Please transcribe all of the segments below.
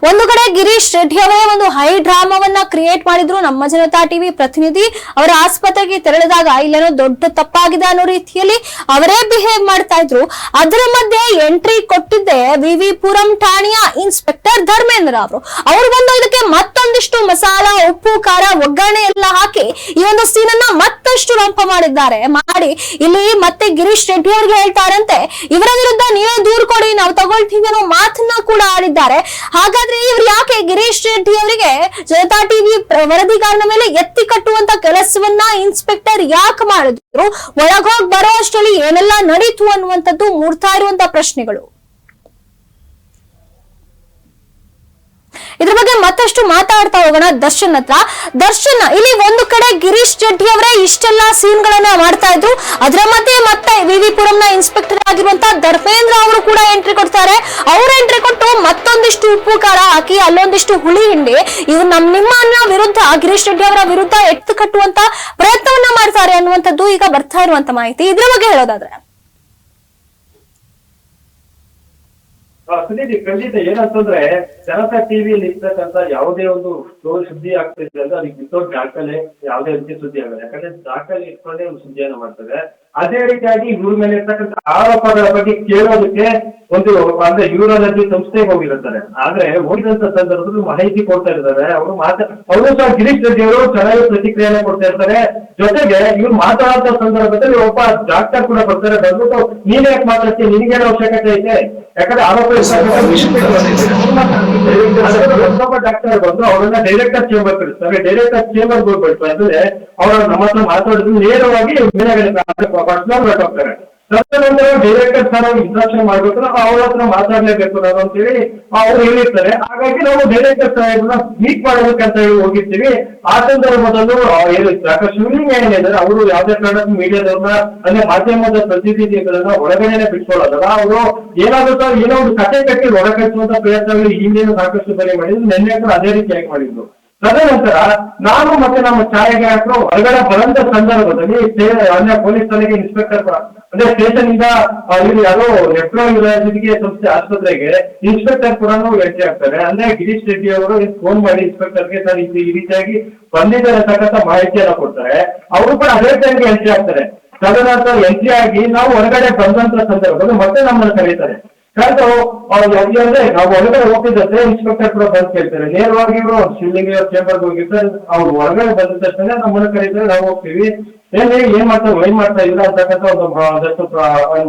ಒಂದು ಕಡೆ ಗಿರೀಶ್ ರೆಡ್ಡಿ ಅವರೇ ಒಂದು ಹೈ ಡ್ರಾಮಾವನ್ನ ಕ್ರಿಯೇಟ್ ಮಾಡಿದ್ರು. ನಮ್ಮ ಜನತಾ ಟಿವಿ ಪ್ರತಿನಿಧಿ ಅವರ ಆಸ್ಪತ್ರೆಗೆ ತೆರಳಿದಾಗ ಇಲ್ಲೇನೋ ದೊಡ್ಡ ತಪ್ಪಾಗಿದೆ ಅನ್ನೋ ರೀತಿಯಲ್ಲಿ ಅವರೇ ಬಿಹೇವ್ ಮಾಡ್ತಾ ಇದ್ರು. ಅದರ ಮಧ್ಯೆ ಎಂಟ್ರಿ ಕೊಟ್ಟಿದ್ದೆ ವಿವಿ ಪುರಂ ಠಾಣೆಯ ಇನ್ಸ್ಪೆಕ್ಟರ್ ಧರ್ಮೇಂದ್ರ ಅವರು ಬಂದು ಇದಕ್ಕೆ ಮತ್ತೊಂದಿಷ್ಟು ಮಸಾಲ, ಉಪ್ಪು, ಖಾರ, ಒಗ್ಗರಣೆ ಎಲ್ಲ ಹಾಕಿ ಈ ಒಂದು ಸೀನ್ ಅನ್ನ ಮತ್ತಷ್ಟು ರಂಪ ಮಾಡಿದ್ದಾರೆ. ಮಾಡಿ ಇಲ್ಲಿ ಮತ್ತೆ ಗಿರೀಶ್ ರೆಡ್ಡಿ ಅವರಿಗೆ ಹೇಳ್ತಾರಂತೆ, ಇವರ ವಿರುದ್ಧ ನೀವೇ ದೂರು ಕೊಡಿ, ನಾವು ತಗೊಳ್ತೀವಿ ಅನ್ನೋ ಮಾತನ್ನ ಕೂಡ ಆಡಿದ್ದಾರೆ. ಹಾಗಾದ್ರೆ ಇವ್ರು ಯಾಕೆ ಗಿರೀಶ್ ರೆಡ್ಡಿ ಅವರಿಗೆ ಜನತಾ ಟಿವಿ ವರದಿಗಾರನ ಮೇಲೆ ಎತ್ತಿ ಕಟ್ಟುವಂತ ಕೆಲಸವನ್ನ ಇನ್ಸ್ಪೆಕ್ಟರ್ ಯಾಕೆ ಮಾಡಿದ್ರು? ಒಳಗೋಗಿ ಬರೋ ಅಷ್ಟರಲ್ಲಿ ಏನೆಲ್ಲ ನಡೀತು ಅನ್ನುವಂಥದ್ದು ಮೂಡ್ತಾ ಇರುವಂತ ಪ್ರಶ್ನೆಗಳು. ಇದ್ರ ಬಗ್ಗೆ ಮತ್ತಷ್ಟು ಮಾತಾಡ್ತಾ ಹೋಗೋಣ ದರ್ಶನ್ ಹತ್ರ. ದರ್ಶನ್, ಇಲ್ಲಿ ಒಂದು ಕಡೆ ಗಿರೀಶ್ ರೆಡ್ಡಿ ಅವರೇ ಇಷ್ಟೆಲ್ಲ ಸೀನ್ ಗಳನ್ನ ಮಾಡ್ತಾ ಇದ್ರು, ಅದರ ಮಧ್ಯೆ ಮತ್ತೆ ವಿವಿ ಪುರಂನ ಇನ್ಸ್ಪೆಕ್ಟರ್ ಆಗಿರುವಂತಹ ಧರ್ಮೇಂದ್ರ ಅವರು ಕೂಡ ಎಂಟ್ರಿ ಕೊಡ್ತಾರೆ. ಅವರು ಎಂಟ್ರಿ ಕೊಟ್ಟು ಮತ್ತೊಂದಿಷ್ಟು ಉಪ್ಪು ಖಾರ ಹಾಕಿ ಅಲ್ಲೊಂದಿಷ್ಟು ಹುಳಿ ಹಿಂಡಿ ಇವ್ರು ನಿಮ್ಮ ವಿರುದ್ಧ ಗಿರೀಶ್ ರೆಡ್ಡಿ ಅವರ ವಿರುದ್ಧ ಎತ್ತು ಕಟ್ಟುವಂತ ಪ್ರಯತ್ನವನ್ನ ಮಾಡ್ತಾರೆ ಅನ್ನುವಂಥದ್ದು ಈಗ ಬರ್ತಾ ಇರುವಂತ ಮಾಹಿತಿ. ಇದ್ರ ಬಗ್ಗೆ ಹೇಳೋದಾದ್ರೆ ಖಂಡಿತ ಏನಂತಂದ್ರೆ ಜನತಾ ಟಿವಿಯಲ್ಲಿ ಇರ್ತಕ್ಕಂತ ಯಾವುದೇ ಒಂದು ಸುದ್ದಿ ಆಗ್ತಿದೆ ಅಂದ್ರೆ ಅದಕ್ಕೆ ವಿತೌಟ್ ದಾಖಲೆ ಯಾವುದೇ ರೀತಿ ಸುದ್ದಿ ಆಗಲ್ಲ. ಯಾಕಂದ್ರೆ ದಾಖಲೆ ಇಟ್ಕೊಂಡೇ ಒಂದು ಸುದ್ದಿಯನ್ನು ಮಾಡ್ತಾರೆ. ಅದೇ ರೀತಿಯಾಗಿ ಇವ್ರ ಮೇಲೆ ಇರ್ತಕ್ಕಂಥ ಆರೋಪಗಳ ಬಗ್ಗೆ ಕೇಳೋದಕ್ಕೆ ಒಂದು ಅಂದ್ರೆ ಯೂರಾಲಜಿ ಸಂಸ್ಥೆಗೆ ಹೋಗಿರ್ತಾರೆ. ಆದ್ರೆ ಹೋಗಿದಂತ ಸಂದರ್ಭದಲ್ಲಿ ಮಾಹಿತಿ ಕೊಡ್ತಾ ಇರ್ತಾರೆ. ಅವರು ಸಹ ಗಿರೀಶ್ ರೆಡ್ಡಿ ಅವರು ಚೆನ್ನಾಗಿ ಪ್ರತಿಕ್ರಿಯೆಯನ್ನು ಕೊಡ್ತಾ ಇರ್ತಾರೆ. ಜೊತೆಗೆ ಇವ್ರು ಮಾತಾಡೋ ಸಂದರ್ಭದಲ್ಲಿ ಒಬ್ಬ ಡಾಕ್ಟರ್ ಕೂಡ ಬರ್ತಾರೆ. ಬಂದ್ಬಿಟ್ಟು ನೀನ್ ಯಾಕೆ ಮಾತಾಡ್ತೀವಿ, ನಿನ್ಗೇನು ಅವಶ್ಯಕತೆ ಐತೆ, ಯಾಕಂದ್ರೆ ಆರೋಪ ಡಾಕ್ಟರ್ ಬಂದು ಅವರನ್ನ ಡೈರೆಕ್ಟರ್ ಚೇಂಬರ್ ಕಳಿಸ್ತಾರೆ. ಡೈರೆಕ್ಟರ್ ಚೇಂಬರ್ ಹೋಗ್ಬಿಟ್ಟು ಅಂದ್ರೆ ಅವ್ರ ನಮ್ಮ ಹತ್ರ ಮಾತಾಡಿದ್ರು ನೇರವಾಗಿ ಪರ್ಸನಲ್ ಹೊರಟೋಗ್ತಾರೆ. ತದನಂತರ ಡೈರೆಕ್ಟರ್ ಸರ್ ಅವ್ರು ಇಂಟ್ರಾಕ್ಷನ್ ಮಾಡ್ಬೇಕು, ಅವ್ರ ಹತ್ರ ಮಾತಾಡ್ಲೇಬೇಕು ನಾವು ಅಂತೇಳಿ ಅವ್ರು ಹೇಳಿರ್ತಾರೆ. ಹಾಗಾಗಿ ನಾವು ಡೈರೆಕ್ಟರ್ ಸಾಹೇಬ್ರನ್ನ ಮೀಟ್ ಮಾಡೋದಕ್ಕೆ ಅಂತ ಹೇಳಿ ಹೋಗಿರ್ತೀವಿ. ಆ ಸಂದರ್ಭದಲ್ಲೂ ಸಾಕಷ್ಟು ಏನಿದೆ ಅವರು ಯಾವ್ದೇ ಕಾರಣಕ್ಕೂ ಮೀಡಿಯಾದವ್ರನ್ನ ಅಂದ್ರೆ ಮಾಧ್ಯಮದ ಪ್ರತಿನಿಧಿಗಳನ್ನ ಒಳಗಡೆನೆ ಬಿಟ್ಕೊಳ್ಳೋದಲ್ಲ. ಅವರು ಏನಾಗುತ್ತೋ ಏನೋ ಒಂದು ಕತೆ ಕಟ್ಟಿ ಹೊರಕಚ್ಚುವಂತ ಪ್ರಯತ್ನಗಳು ಹಿಂದೇನು ಸಾಕಷ್ಟು ಬರೀ ಮಾಡಿದ್ರು. ನಿನ್ನೆ ಅದೇ ರೀತಿಯಾಗಿ ಮಾಡಿದ್ರು. ತದನಂತರ ನಾನು ಮತ್ತೆ ನಮ್ಮ ಛಾಯಾಗ್ರಾಹಕರು ಹೊರಗಡೆ ಬರಂತ ಸಂದರ್ಭದಲ್ಲಿ ಪೊಲೀಸ್ ಠಾಣೆಗೆ ಇನ್ಸ್ಪೆಕ್ಟರ್ ಅಂದ್ರೆ ಸ್ಟೇಷನ್ ಇಂದ ಇವ್ರು ಯಾರೋ ನೆಫ್ರೋ ಯೂನಿವರ್ಸಿಟಿಗೆ ಸಂಸ್ಥೆ ಆಸ್ಪತ್ರೆಗೆ ಇನ್ಸ್ಪೆಕ್ಟರ್ ಕೂಡ ಎಂಟ್ರಿ ಆಗ್ತಾರೆ. ಅಂದ್ರೆ ಗಿರೀಶ್ ರೆಡ್ಡಿ ಅವರು ಫೋನ್ ಮಾಡಿ ಇನ್ಸ್ಪೆಕ್ಟರ್ಗೆ ಸರ್ ಈ ರೀತಿಯಾಗಿ ಬಂದಿದ್ದಾರೆ ಅಂತಕ್ಕಂಥ ಮಾಹಿತಿಯನ್ನ ಕೊಡ್ತಾರೆ. ಅವರು ಕೂಡ ಅದೇ ಟೈಮ್ಗೆ ಎಂಟ್ರಿ ಆಗ್ತಾರೆ. ತದನಂತರ ಎಂಟ್ರಿ ಆಗಿ ನಾವು ಹೊರಗಡೆ ಬಂದಂತ ಸಂದರ್ಭದಲ್ಲಿ ಮತ್ತೆ ನಮ್ಮನ್ನು ಕರೀತಾರೆ. ಅಂದ್ರೆ ನಾವು ಹೊರಗಡೆ ಹೋಗ್ತಿದ್ದಂತೆ ಇನ್ಸ್ಪೆಕ್ಟರ್ ಕೂಡ ಬಂದು ಕೇಳ್ತಾರೆ. ನೇರವಾಗಿ ಇವರು ಶಿವಲಿಂಗ ಚೇಂಬರ್ಗೆ ಹೋಗಿರ್ತಾರೆ. ಅವ್ರು ಹೊರಗಡೆ ಬಂದ ತಕ್ಷಣ ನಮ್ಮನ್ನು ಕರೀತಾರೆ. ನಾವು ಹೋಗ್ತೀವಿ. ಏನ್ ಮಾಡ್ತಾ ಇಲ್ಲ ಅಂತಕ್ಕಂಥ ಒಂದಷ್ಟು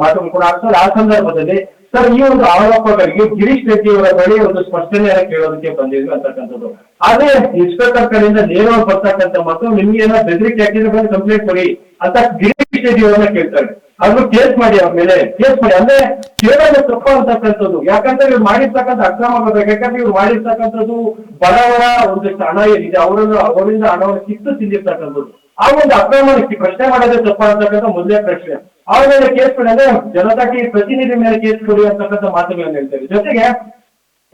ಮಾತುಗಳು ಕೂಡ ಆಗ್ತದೆ. ಆ ಸಂದರ್ಭದಲ್ಲಿ ಸರ್ ಈ ಒಂದು ಆರೋಪಗಳಿಗೆ ಗಿರೀಶ್ ರೆಡ್ಡಿ ಅವರ ಬಳಿ ಒಂದು ಸ್ಪಷ್ಟನೆಯನ್ನು ಕೇಳೋದಕ್ಕೆ ಬಂದಿದ್ವಿ ಅಂತಕ್ಕಂಥದ್ದು. ಅದೇ ಇನ್ಸ್ಪೆಕ್ಟರ್ ಕಡೆಯಿಂದ ನೇರವಾಗಿ ಬರ್ತಕ್ಕಂಥ ಮತ್ತು ನಿಮ್ಗೆ ಏನೋ ಬೆದರಿಕೆ ಹಾಕಿದ್ರೆ ಬಂದು ಕಂಪ್ಲೇಂಟ್ ಕೊಡಿ ಅಂತ ಗಿರೀಶ್ ರೆಡ್ಡಿ ಅವರನ್ನ ಕೇಳ್ತಾರೆ. ಅದು ಕೇಸ್ ಮಾಡಿ ಅವ್ರ ಮೇಲೆ ಕೇಸ್ ಮಾಡಿ ಅಂದ್ರೆ ಕೇಳೋದು ತಪ್ಪು ಅಂತಕ್ಕಂಥದ್ದು. ಯಾಕಂದ್ರೆ ಇವ್ರು ಮಾಡಿರ್ತಕ್ಕಂಥ ಅಕ್ರಮ ಯಾಕಂದ್ರೆ ಇವ್ರು ಮಾಡಿರ್ತಕ್ಕಂಥದ್ದು ಬಡವರ ಒಂದಿಷ್ಟು ಹಣ ಏನಿದೆ ಅವರಿಂದ ಹಣವನ್ನು ಕಿತ್ತು ತಿಂದಿರ್ತಕ್ಕಂಥದ್ದು. ಆ ಒಂದು ಅಕ್ರಮಕ್ಕೆ ಪ್ರಶ್ನೆ ಮಾಡೋದೇ ತಪ್ಪ ಅಂತಕ್ಕಂಥ ಮೊದಲೇ ಪ್ರಶ್ನೆ. ಅವ್ರ ಮೇಲೆ ಕೇಸ್ ಕೊಡಿ ಅಂದ್ರೆ ಜನತಾ ಟಿವಿ ಪ್ರತಿನಿಧಿ ಮೇಲೆ ಕೇಸ್ ಕೊಡಿ ಅಂತಕ್ಕಂಥ ಮಾತುಗಳನ್ನು ಹೇಳ್ತೇವೆ. ಜೊತೆಗೆ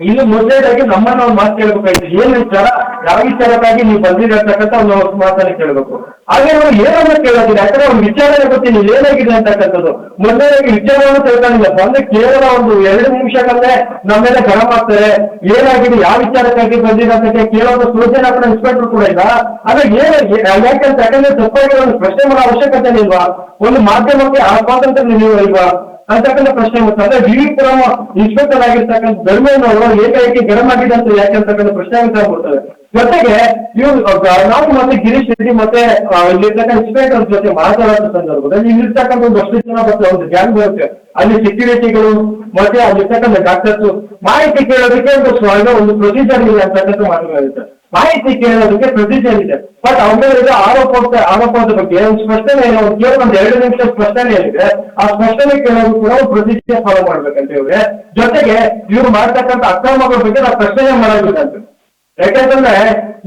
ಇಲ್ಲಿ ಮೊದಲೇದಾಗಿ ನಮ್ಮನ್ನ ಒಂದು ಮಾತು ಕೇಳಬೇಕಾಯ್ತು. ಏನ್ ವಿಚಾರ, ಯಾವ ವಿಚಾರಕ್ಕಾಗಿ ನೀವು ಬಂದಿರತಕ್ಕಂಥ ಒಂದು ಮಾತನ್ನ ಕೇಳಬೇಕು. ಹಾಗೆ ನಾವು ಏನನ್ನ ಕೇಳೋದಿಲ್ಲ. ಯಾಕಂದ್ರೆ ಒಂದು ವಿಚಾರನೇ ಗೊತ್ತಿಲ್ಲ ಏನಾಗಿದೆ ಅಂತಕ್ಕಂಥದ್ದು. ಮೊದಲೇದಾಗಿ ವಿಚಾರವನ್ನು ತಿಳ್ಕೊಂಡಿಲ್ಲ. ಬಂದ್ರೆ ಕೇವಲ ಒಂದು 2 ನಿಮಿಷಗಳಲ್ಲೇ ನಮ್ಮ ಮೇಲೆ ಗರಂ ಆಗ್ತಾರೆ. ಏನಾಗಿದೆ, ಯಾವ ವಿಚಾರಕ್ಕಾಗಿ ಬಂದಿರೋದಕ್ಕೆ ಕೇಳೋದು ಸೂಚನೆ ಕೂಡ ಇನ್ಸ್ಪೆಕ್ಟರ್ ಕೂಡ ಇಲ್ಲ. ಆದ್ರೆ ಯಾಕಂತ ಯಾಕಂದ್ರೆ ತಪ್ಪಾಗಿ ಒಂದು ಪ್ರಶ್ನೆ ಮಾಡೋ ಅವಶ್ಯಕತೆ ಇಲ್ವಾ, ಒಂದು ಮಾಧ್ಯಮಕ್ಕೆ ಆ ಸ್ವಾತಂತ್ರ್ಯ ನೀವು ಇಲ್ವಾ ಅಂತಕ್ಕಂಥ ಪ್ರಶ್ನೆ ಬರ್ತದೆ. ಅಂದ್ರೆ ವಿವಿ ಪುರಂ ಇನ್ಸ್ಪೆಕ್ಟರ್ ಆಗಿರ್ತಕ್ಕಂಥ ಧರ್ಮೇಂದ್ರ ಅವರು ಏಕಾಏಕಿ ಗರಂ ಆಗಿದೆ ಅಂತ ಯಾಕೆ ಅಂತಕ್ಕಂಥ ಪ್ರಶ್ನೆ ಬರ್ತದೆ. ಜೊತೆಗೆ ಇವ್ರು ನಾವು ಮತ್ತೆ ಗಿರೀಶ್ ರೆಡ್ಡಿ ಮತ್ತೆ ಇಲ್ಲಿರ್ತಕ್ಕಂಥ ಇನ್ಸ್ಪೆಕ್ಟರ್ ಜೊತೆ ಮಾತಾಡೋ ಸಂದರ್ಭದಲ್ಲಿ ಇಲ್ಲಿರ್ತಕ್ಕಂಥ ಒಂದು ಅಷ್ಟು ಜನ ಬರ್ತದೆ, ಒಂದು ಗ್ಯಾಂಗ್ ಬರುತ್ತೆ. ಅಲ್ಲಿ ಸೆಕ್ಯೂರಿಟಿಗಳು ಮತ್ತೆ ಅಲ್ಲಿರ್ತಕ್ಕಂಥ ಡಾಕ್ಟರ್ಸ್ ಮಾಹಿತಿ ಕೇಳೋದಕ್ಕೆ ಒಂದು ಪ್ರೊಸೀಜರ್ ಇದೆ ಅಂತಕ್ಕಂಥ ಮಾತುಗಳಿರುತ್ತೆ. ಮಾಹಿತಿ ಕೇಳೋದಕ್ಕೆ ಪ್ರೊಸೀಜರ್ ಇದೆ. ಬಟ್ ಅವ್ರ ಆರೋಪದ ಬಗ್ಗೆ ಒಂದು ಸ್ಪಷ್ಟನೆ ಕೇವಲ ಒಂದು 2 ನಿಮಿಷ ಸ್ಪಷ್ಟನೆ ಏನಿದೆ ಆ ಸ್ಪಷ್ಟನೆ ಕೇಳೋದು ಕೂಡ ಒಂದು ಪ್ರೊಸೀಜರ್ ಫಾಲೋ ಮಾಡ್ಬೇಕಂತ ಇವ್ರೆ. ಜೊತೆಗೆ ಇವ್ರು ಮಾಡ್ತಕ್ಕಂಥ ಅಕ್ರಮಗಳ ಬಗ್ಗೆ ನಾವು ಪ್ರಶ್ನೆ ಮಾಡೋದಿಲ್ಲ ಅಂತ. ಯಾಕಂತಂದ್ರೆ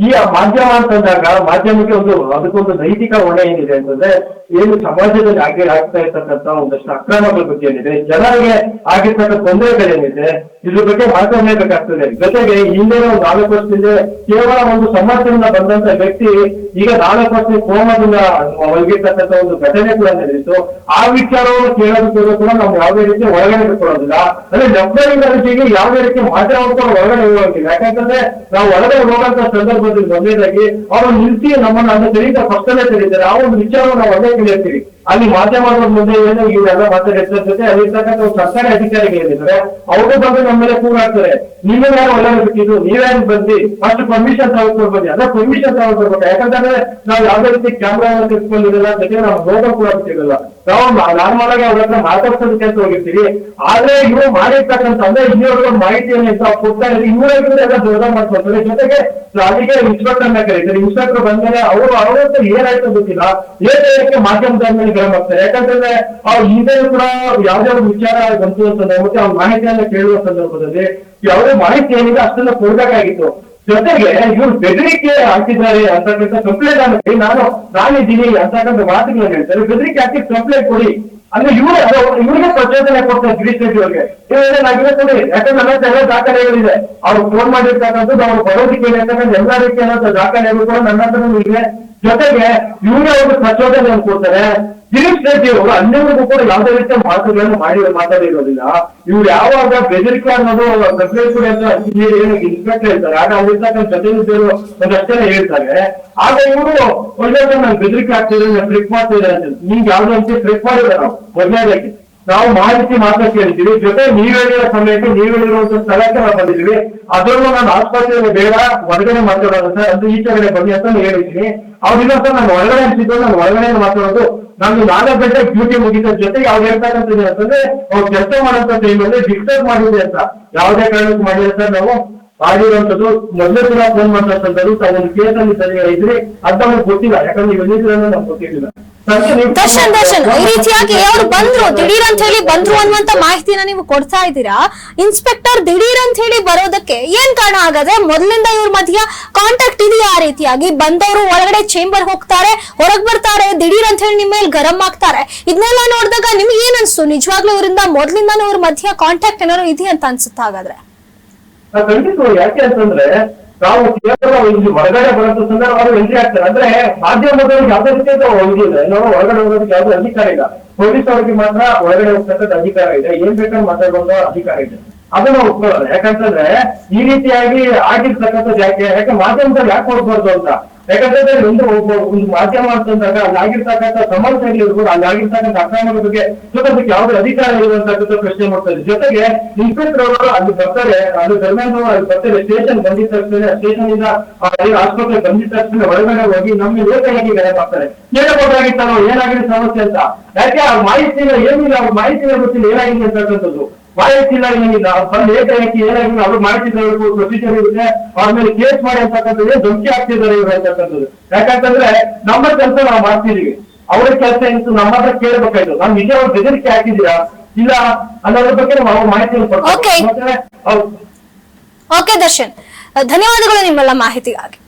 ಈ ಮಾಧ್ಯಮ ಅಂತಂದಾಗ ಮಾಧ್ಯಮಕ್ಕೆ ಅದಕ್ಕೊಂದು ನೈತಿಕ ಹೊಣೆ ಏನಿದೆ ಅಂತಂದ್ರೆ ಏನು ಸಮಾಜದಲ್ಲಿ ಆಗ್ತಾ ಇರ್ತಕ್ಕಂಥ ಒಂದಷ್ಟು ಅಕ್ರಮಗಳ ಬಗ್ಗೆ ಏನಿದೆ, ಜನರಿಗೆ ಆಗಿರ್ತಕ್ಕಂಥ ತೊಂದರೆಗಳೇನಿದೆ ಇದ್ರ ಬಗ್ಗೆ ಮಾತಾಡಲೇಬೇಕಾಗ್ತದೆ. ಜೊತೆಗೆ ಹಿಂದಿನ ಒಂದು 4 ವರ್ಷದಿಂದ ಕೇವಲ ಒಂದು ಸಮಸ್ಯೆಯಿಂದ ಬಂದಂತ ವ್ಯಕ್ತಿ ಈಗ 4 ವರ್ಷ ಕೋಮದಿಂದ ಒಳಗಿರ್ತಕ್ಕಂಥ ಒಂದು ಘಟನೆ ಕೂಡ ನಡೆದಿತ್ತು. ಆ ವಿಚಾರವನ್ನು ಕೇಳೋದಕ್ಕೆ ಕೂಡ ನಾವು ಯಾವುದೇ ರೀತಿ ಒಳಗಡೆ ಬಿಟ್ಕೊಳ್ಳೋದಿಲ್ಲ. ಅಂದ್ರೆ ಲೆಫ್ಟಿನೆಂಟ್ ಯಾವುದೇ ರೀತಿ ಮಾಧ್ಯಮ ಒಳಗಡೆ ಹೋಗೋದಿಲ್ಲ. ಯಾಕಂತಂದ್ರೆ ನಾವು ಒಳಗಡೆ ಹೋಗುವಂತ ಸಂದರ್ಭದಲ್ಲಿ ಮೊದಲೇದಾಗಿ ಅವರು ನಿಲ್ಸಿ ನಮ್ಮನ್ನ ಅದನ್ನ ತೆರೀತಾ ಫಸ್ಟಲ್ಲೇ ತೆರೀತಾರೆ. ಆ ಒಂದು ವಿಚಾರವನ್ನು ನಾವು ಒಳ್ಳೆ ತಿಳಿರ್ತೀವಿ. ಅಲ್ಲಿ ಮಾಧ್ಯಮಗಳ ಮುಂದೆ ಏನು ಇವೆಲ್ಲ ಮಾತಾಡಿರ್ತಾರೆ. ಜೊತೆ ಅಲ್ಲಿರ್ತಕ್ಕಂಥ ಸರ್ಕಾರಿ ಅಧಿಕಾರಿಗಳಿದ್ದಾರೆ, ಅವರು ಬಂದು ನಮ್ಮ ಮೇಲೆ ಕೂಗಾಡ್ತಾರೆ, ನೀವೇ ಯಾರು ಒಳ್ಳೆ ಬಿಟ್ಟಿದ್ದು, ನೀವ್ಯಾರು ಬಂದಿ ಫಸ್ಟ್ ಪರ್ಮಿಷನ್ ತಗೊಳ್ಬಂದಿ. ಅದೇ ಪರ್ಮಿಷನ್ ತಗೊಳ್ಬೇಕು. ಯಾಕಂತಂದ್ರೆ ನಾವು ಯಾವ್ದೇ ರೀತಿ ಕ್ಯಾಮ್ರಾ ತಿಳ್ಕೊಂಡಿರಲ್ಲ, ಜೊತೆ ನಾವು ಲೋಗೋ ಕೂಡ ಸಿಗಲ್ಲ. ನಾವು ನಾರ್ಮಲ್ ಆಗಿ ಅವ್ರ ಹತ್ರ ಮಾತಾಡ್ಸೋದಕ್ಕೆ ಅಂತ ಹೋಗಿರ್ತೀವಿ. ಆದ್ರೆ ಇವರು ಮಾಡಿರ್ತಕ್ಕಂಥ ಅಂದ್ರೆ ಇನ್ನೂರು ಮಾಹಿತಿಯನ್ನು ಕೊಡ್ತಾ ಇದ್ರೆ ಇನ್ನೂರೈವತ್ತು ಎಲ್ಲ ದೊಡ್ಡ ಮಾಡ್ಕೊಳ್ತಾರೆ. ಜೊತೆಗೆ ಅದಕ್ಕೆ ಇನ್ಸ್ಪೆಕ್ಟರ್ ನ ಕರೀತಾರೆ. ಇನ್ಸ್ಪೆಕ್ಟರ್ ಬಂದ್ಮೇಲೆ ಅವ್ರಂತೂ ಏನಾಯ್ತು ಗೊತ್ತಿಲ್ಲ, ಏಕೆ ಮಾಧ್ಯಮದ ಮೇಲೆ ಗರಂ ಆಗ್ತಾರೆ. ಯಾಕಂತಂದ್ರೆ ಅವ್ರು ಹಿಂದೆ ಕೂಡ ಯಾವ್ದೇ ಒಂದು ವಿಚಾರ ಬಂತು ಅಂತಂದ್ರೆ ಮತ್ತೆ ಅವ್ರ ಮಾಹಿತಿಯನ್ನ ಕೇಳುವ ಸಂದರ್ಭದಲ್ಲಿ ಯಾವುದೇ ಮಾಹಿತಿ ಏನಿದೆ ಅಷ್ಟನ್ನ ಕೊಡ್ಬೇಕಾಗಿತ್ತು. ಜೊತೆಗೆ ಇವ್ರು ಬೆದರಿಕೆ ಹಾಕಿದ್ದಾರೆ ಅಂತಕ್ಕಂಥ ಕಂಪ್ಲೇಂಟ್ ಆಗುತ್ತೆ. ನಾನಿದ್ದೀನಿ ಅಂತಕ್ಕಂಥ ಮಾತುಗಳನ್ನ ಹೇಳ್ತಾರೆ. ಬೆದರಿಕೆ ಹಾಕಿ ಕಂಪ್ಲೇಂಟ್ ಕೊಡಿ ಅಂದ್ರೆ ಇವ್ರಿಗೆ ಪ್ರಚೋದನೆ ಕೊಡ್ತಾರೆ ಗಿರೀಶ್ ರೆಡ್ಡಿ ಅವ್ರಿಗೆ. ನಾವಿಲ್ಲ ಕೊಡಿ, ಯಾಕಂದ್ರೆ ನನ್ನ ಎಲ್ಲ ದಾಖಲೆಗಳಿದೆ. ಅವ್ರು ಫೋನ್ ಮಾಡಿರ್ತಕ್ಕಂಥದ್ದು ಅವ್ರು ಬರೋದಕ್ಕೆ ಅಂತಕ್ಕಂಥ ಎಲ್ಲಾ ರೀತಿಯಾದಂತಹ ದಾಖಲೆಗಳು ಕೂಡ ನನ್ನ ಹತ್ರ ಇದೆ. ಜೊತೆಗೆ ಇವರೇ ಒಂದು ಪ್ರಚೋದನೆಯನ್ನು ಕೊಡ್ತಾರೆ. ಗಿರೀಶ್ ರೆಡ್ಡಿ ಅವರು ಅನ್ಯರಿಗೂ ಕೂಡ ಯಾವುದೇ ರೀತಿಯ ಮಾತುಗಳನ್ನು ಮಾತಾಡಿರೋದಿಲ್ಲ. ಇವ್ರು ಯಾವಾಗ ಬೆದರಿಕೆ ಅನ್ನೋದು ಕಂಪ್ಲೇಂಟ್ ಅಂತ ಇನ್ಸ್ಪೆಕ್ಟರ್ ಹೇಳ್ತಾರೆ, ಆಗ ಅವ್ರಿರ್ತಕ್ಕಂಥ ಜೊತೆಲಿದ್ದರು ಒಂದಷ್ಟೇ ಹೇಳ್ತಾರೆ. ಆಗ ಇವರು ಒಳ್ಳೆ ನಾನು ಬೆದರಿಕೆ ಆಗ್ತಿದ್ರೆ ಟ್ರಿಕ್ ಮಾಡ್ತಿದ್ದಾರೆ ಅಂತ ನಿಮ್ಗೆ ಯಾವ್ದು ಅಂತ ಟ್ರಿಕ್ ಮಾಡಿದ್ರೆ ನಾವು ಮೊದಲನೇದಾಗಿ ನಾವು ಮಾಹಿತಿ ಮಾತ್ರ ಕೇಳ್ತೀವಿ. ಜೊತೆ ನೀವ್ ಹೇಳಿರೋ ಸಮಯಕ್ಕೆ ನೀವ್ ಹೇಳಿರುವಂತ ಸ್ಥಳಕ್ಕೆ ನಾವು ಬಂದಿದ್ವಿ. ಅದರಲ್ಲೂ ನಾನು ಆಸ್ಪತ್ರೆಯಲ್ಲಿ ಬೇಡ ಹೊರಗಡೆ ಮಾತಾಡೋದು ಸರ್, ಅದು ಈಚೆ ಕಡೆ ಬನ್ನಿ ಅಂತ ಹೇಳಿದ್ದೀನಿ. ಅವ್ರಿಲ್ಲ ಸರ್ ನಾನು ಹೊರಗಡೆ ಅನ್ಸಿದ್ದು, ನಾನು ಹೊರಗಡೆ ಮಾತಾಡೋದು, ನಾನು 4 ಗಂಟೆ ಡ್ಯೂಟಿ ಮುಗಿದ. ಜೊತೆಗೆ ಅವ್ರು ಹೇಳ್ತಕ್ಕಂಥದ್ದು ಅಂತಂದ್ರೆ ಅವ್ರು ಕೆಲಸ ಮಾಡೋಂಥ ಟೈಮಲ್ಲಿ ಡಿಸ್ಟರ್ಬ್ ಮಾಡಿದೆ ಅಂತ ಯಾವುದೇ ಕಾರಣಕ್ಕೂ ಮಾಡಿಲ್ಲ ಸರ್. ನಾವು ಮಾಡಿರುವಂತದ್ದು ಮೊದಲೇ ಕೂಡ ಫೋನ್ ಮಾಡ್ತಕ್ಕಂಥದ್ದು ತಾವೊಂದು ಕೇಸಲ್ಲಿ ಸರಿಯಾಗಿ ಇದ್ರಿ ಅಂತ ನಮ್ಗೆ ಗೊತ್ತಿಲ್ಲ. ಯಾಕಂದ್ರೆ ನೀವು ಎಲ್ಲಿದ್ರೆ ನಮ್ಗೆ ಗೊತ್ತಿಲ್ಲ. ದರ್ಶನ್ ಈ ರೀತಿಯಾಗಿ ಅವ್ರು ಬಂದ್ರು ದಿಢೀರ್ ಅಂತ ಹೇಳಿ ಬಂದ್ರು ಅನ್ನುವಂತ ಮಾಹಿತಿನ ನೀವು ಕೊಡ್ತಾ ಇದ್ದೀರಾ. ಇನ್ಸ್ಪೆಕ್ಟರ್ ದಿಢೀರ್ ಅಂತ ಹೇಳಿ ಬರೋದಕ್ಕೆ ಏನ್ ಕಾರಣ ಆಗದೆ? ಮೊದಲಿಂದ ಇವ್ರ ಮಧ್ಯ ಕಾಂಟ್ಯಾಕ್ಟ್ ಇದೆಯಾ? ಆ ರೀತಿಯಾಗಿ ಬಂದವರು ಒಳಗಡೆ ಚೇಂಬರ್ ಹೋಗ್ತಾರೆ, ಹೊರಗ್ ಬರ್ತಾರೆ, ದಿಢೀರ್ ಅಂತ ಹೇಳಿ ನಿಮ್ಮ ಮೇಲೆ ಗರಂ ಆಗ್ತಾರೆ. ಇದನ್ನೆಲ್ಲ ನೋಡಿದಾಗ ನಿಮ್ಗೆ ಏನ್ ಅನ್ಸ್ತು? ನಿಜವಾಗ್ಲೂ ಇವರಿಂದ ಮೊದ್ಲಿಂದಾನು ಇವ್ರ ಮಧ್ಯ ಕಾಂಟ್ಯಾಕ್ಟ್ ಏನಾದ್ರು ಇದೆ ಅಂತ ಅನ್ಸುತ್ತಾ? ಹಾಗಾದ್ರೆ ಖಂಡಿತ. ಯಾಕೆ ಅಂತಂದ್ರೆ ನಾವು ಕೇವಲ ಇಲ್ಲಿ ಹೊರಗಡೆ ಬರೋಂಥ ಸಂದರ್ಭ ಅವರು ಎಂಟ್ರಿ ಆಗ್ತಾರೆ. ಅಂದ್ರೆ ಮಾಧ್ಯಮದವ್ರಿಗೆ ಯಾವುದೇ ರೀತಿ ಹೋಗಿಲ್ಲ, ನಾವು ಹೊರಗಡೆ ಹೋಗೋದಕ್ಕೆ ಯಾವುದೇ ಅಧಿಕಾರ ಇಲ್ಲ. ಪೊಲೀಸ್ ಅವ್ರಿಗೆ ಮಾತ್ರ ಹೊರಗಡೆ ಹೋಗ್ತಕ್ಕಂಥ ಅಧಿಕಾರ ಇದೆ, ಏನ್ ಬೇಕಾದ್ರೂ ಮಾತಾಡುವಂತ ಅಧಿಕಾರ ಇದೆ. ಅದನ್ನ ಒಪ್ಕೊಳ್ಳೋಣ. ಯಾಕಂತಂದ್ರೆ ಈ ರೀತಿಯಾಗಿ ಆಗಿರ್ತಕ್ಕಂಥದ್ದು ಯಾಕೆ ಮಾಧ್ಯಮದಲ್ಲಿ ಯಾಕೆ ಹೋಗ್ಬಾರ್ದು ಅಂತ. ಯಾಕಂದ್ರೆ ಒಂದು ಮಾಧ್ಯಮ ಅಂತಂದಾಗ ಅಲ್ಲಿ ಆಗಿರ್ತಕ್ಕಂಥ ಸಮಸ್ಯೆಗಳಿರ್ಬೋದು, ಅಲ್ಲಿ ಆಗಿರ್ತಕ್ಕಂಥ ಅಕ್ರಮಗಳ ಬಗ್ಗೆ ಅದಕ್ಕೆ ಯಾವುದೇ ಅಧಿಕಾರ ಇರುವಂತಕ್ಕಂಥ ಪ್ರಶ್ನೆ ಮಾಡ್ತಾರೆ. ಜೊತೆಗೆ ಇನ್ಸ್ಪೆಕ್ಟರ್ ಅವರು ಅಲ್ಲಿ ಬರ್ತಾರೆ, ಅದು ಧರ್ಮೇಂದ್ರ ಅಲ್ಲಿ ಬರ್ತಾರೆ. ಸ್ಟೇಷನ್ ಬಂದಿದ ತಕ್ಷಣ, ಸ್ಟೇಷನ್ ಇಂದ ಆಸ್ಪತ್ರೆ ಬಂದಿದ ತಕ್ಷಣ ಒಳಗಡೆ ಹೋಗಿ ನಮ್ಗೆ ಏಕಾಏಕಿ ಗರೆ ಮಾಡ್ತಾರೆ. ಕೇಳಬಹುದಾಗಿತ್ತಲ್ಲ ಏನಾಗಿದೆ ಸಮಸ್ಯೆ ಅಂತ. ಯಾಕೆ ಅವ್ರ ಮಾಹಿತಿ ಏನಿಲ್ಲ, ಅವ್ರ ಮಾಹಿತಿ ಗೊತ್ತಿಲ್ಲ ಏನಾಗಿದೆ ಅಂತಕ್ಕಂಥದ್ದು. ಮಾಹಿತಿ ಇಲ್ಲ, ಏನಿಲ್ಲ, ಬಂದು ಏಕಾಏಕಿ ಏನಾಗಿದೆ ಅವ್ರು ಮಾಹಿತಿ ಪ್ರೊಸೀಜರ್ ಇರುತ್ತೆ, ಅವ್ರ ಮೇಲೆ ಕೇಸ್ ಮಾಡಿ ಅಂತಕ್ಕಂಥದ್ದು ಧಮಕಿ ಆಗ್ತಿದ್ದಾರೆ ಇವರು ಅಂತಕ್ಕಂಥದ್ದು. ಯಾಕಂತಂದ್ರೆ ನಮ್ಮ ಕೆಲಸ ನಾವು ಮಾಡ್ತಿದೀವಿ, ಅವ್ರ ಕೆಲಸ ಇತ್ತು ನಮ್ಮ ಹತ್ರ ಕೇಳಬೇಕಾಯ್ತು. ನಾವು ನಿಜ ಅವ್ರು ಬೆದರಿಕೆ ಹಾಕಿದೀರಾ ಇಲ್ಲ ಅನ್ನೋದ್ರ ಬಗ್ಗೆ ನಾವು ಮಾಹಿತಿಯನ್ನು ಕೊಡ್ತೀವಿ. ಓಕೆ ದರ್ಶನ್, ಧನ್ಯವಾದಗಳು ನಿಮ್ಮೆಲ್ಲ ಮಾಹಿತಿಗಾಗಿ.